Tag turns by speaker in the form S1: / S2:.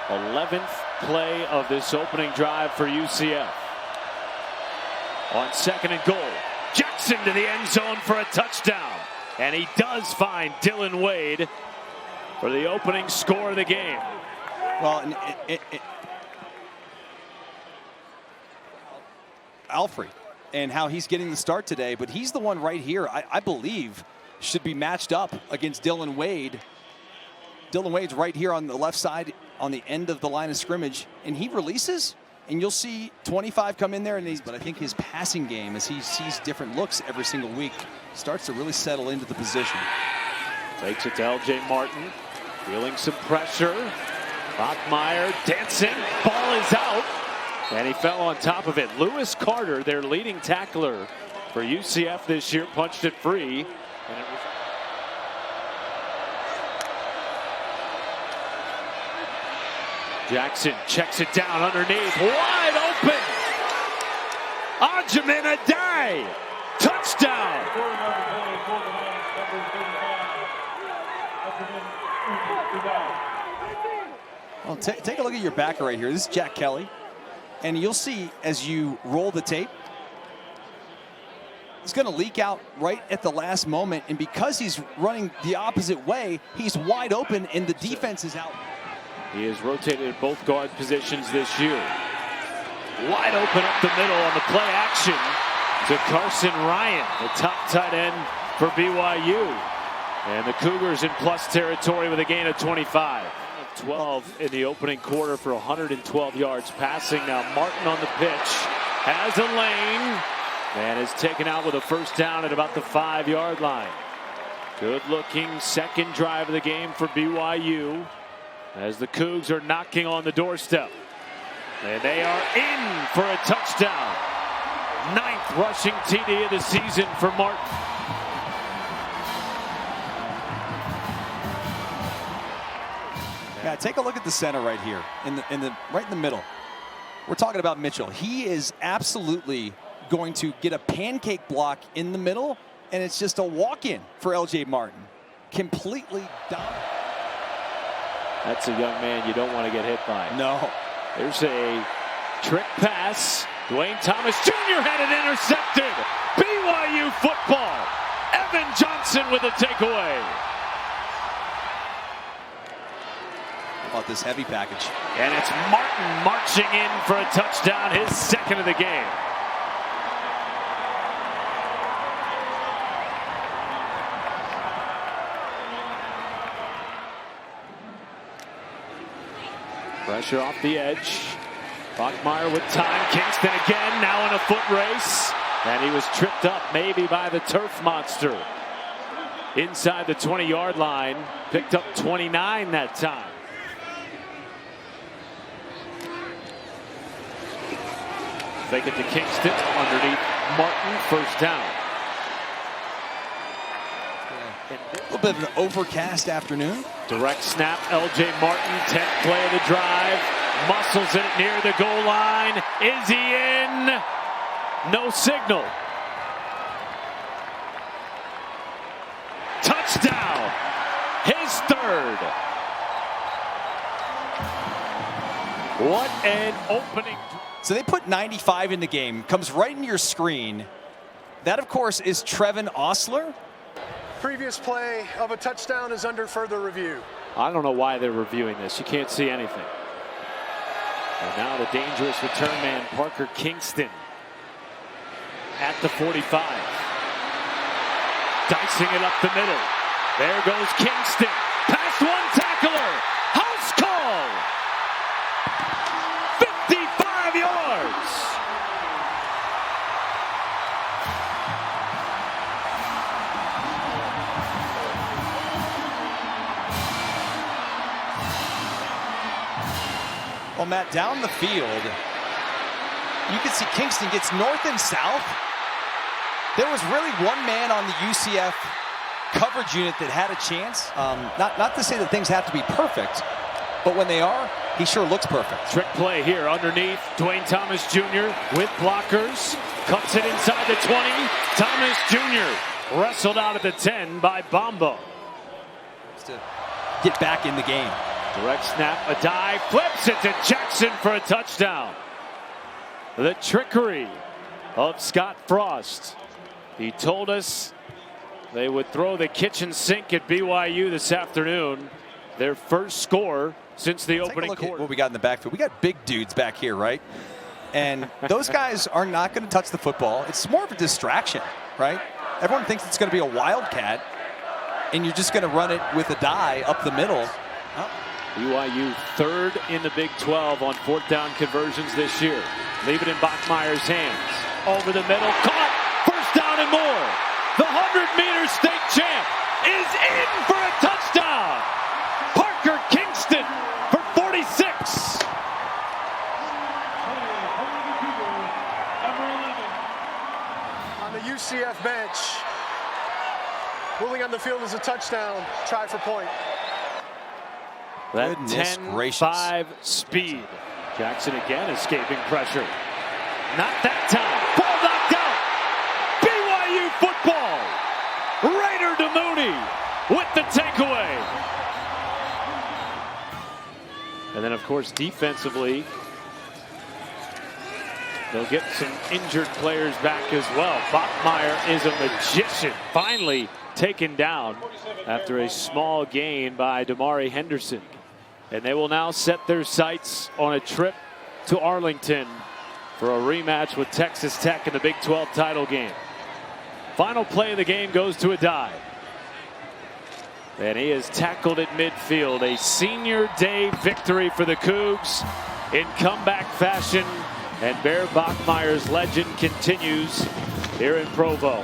S1: 11th play of this opening drive for UCF. On 2nd and goal, Jackson to the end zone for a touchdown. And he does find Dillon Wade for the opening score of the game.
S2: Well, Alfred and how he's getting the start today, but he's the one right here I believe should be matched up against Dillon Wade. Dillon Wade's right here on the left side on the end of the line of scrimmage, and he releases, and you'll see 25 come in there, but I think his passing game, as he sees different looks every single week, starts to really settle into the position.
S1: Takes it to L.J. Martin, feeling some pressure. Bachmeier dancing, ball is out, and he fell on top of it. Lewis Carter, their leading tackler for UCF this year, punched it free. And it was Jackson checks it down underneath, wide open. Ajamin Adai, touchdown.
S2: Well, take a look at your backer right here. This is Jack Kelly, and you'll see as you roll the tape, it's going to leak out right at the last moment, and because he's running the opposite way, he's wide open, and the defense is out.
S1: He has rotated at both guard positions this year. Wide open up the middle on the play action to Carson Ryan, the top tight end for BYU. And the Cougars in plus territory with a gain of 25. 12 in the opening quarter for 112 yards passing. Now Martin on the pitch, has a lane, and is taken out with a first down at about the 5-yard line. Good looking second drive of the game for BYU as the Cougs are knocking on the doorstep. And they are in for a touchdown. 9th rushing TD of the season for Martin.
S2: Yeah, take a look at the center right here, right in the middle. We're talking about Mitchell. He is absolutely going to get a pancake block in the middle, and it's just a walk-in for L.J. Martin. Completely dominant.
S1: That's a young man you don't want to get hit by.
S2: No.
S1: There's a trick pass. Dwayne Thomas Jr. had it intercepted. BYU football. Evan Johnson with a takeaway.
S2: About this heavy package.
S1: And it's Martin marching in for a touchdown, his second of the game. Pressure off the edge. Bachmeier with time. Kingston again, now in a foot race. And he was tripped up maybe by the turf monster. Inside the 20-yard line. Picked up 29 that time. Fake it to Kingston, underneath Martin, first down.
S2: A little bit of an overcast afternoon.
S1: Direct snap, L.J. Martin, 10th play of the drive. Muscles it near the goal line. Is he in? No signal. Touchdown. His third. What an opening.
S2: So they put 95 in the game. Comes right in your screen. That, of course, is Trevin Osler.
S3: Previous play of a touchdown is under further review.
S1: I don't know why they're reviewing this. You can't see anything. And now the dangerous return man, Parker Kingston, at the 45. Dicing it up the middle. There goes Kingston. Past one tackler. House call. 55 yards.
S2: Well, Matt, down the field, you can see Kingston gets north and south. There was really one man on the UCF coverage unit that had a chance. Not to say that things have to be perfect, but when they are, he sure looks perfect.
S1: Trick play here underneath. Dwayne Thomas Jr. with blockers. Cuts it inside the 20. Thomas Jr. wrestled out at the 10 by Bombo.
S2: To get back in the game.
S1: Direct snap, a dive, flips it to Jackson for a touchdown. The trickery of Scott Frost. He told us they would throw the kitchen sink at BYU this afternoon. Their first score since the opening quarter.
S2: What we got in the backfield. We got big dudes back here, right? And those guys are not going to touch the football. It's more of a distraction, right? Everyone thinks it's going to be a wildcat, and you're just going to run it with a die up the middle.
S1: BYU third in the Big 12 on fourth down conversions this year. Leave it in Bachmeier's hands. Over the middle, caught, first down and more. The 100-meter state champ is in for a touchdown. Parker Kingston for 46.
S3: On the UCF bench, rolling on the field is a touchdown. Try for point.
S1: That
S2: Goodness
S1: 10-5 speed. Jackson again escaping pressure. Not that time. Ball knocked out. BYU football. Raider to Mooney with the takeaway. And then, of course, defensively, they'll get some injured players back as well. Bachmeier is a magician. Finally taken down after a small gain by Damari Henderson. And they will now set their sights on a trip to Arlington for a rematch with Texas Tech in the Big 12 title game. Final play of the game goes to a dive. And he is tackled at midfield. A senior day victory for the Cougs in comeback fashion. And Bear Bachmeier's legend continues here in Provo.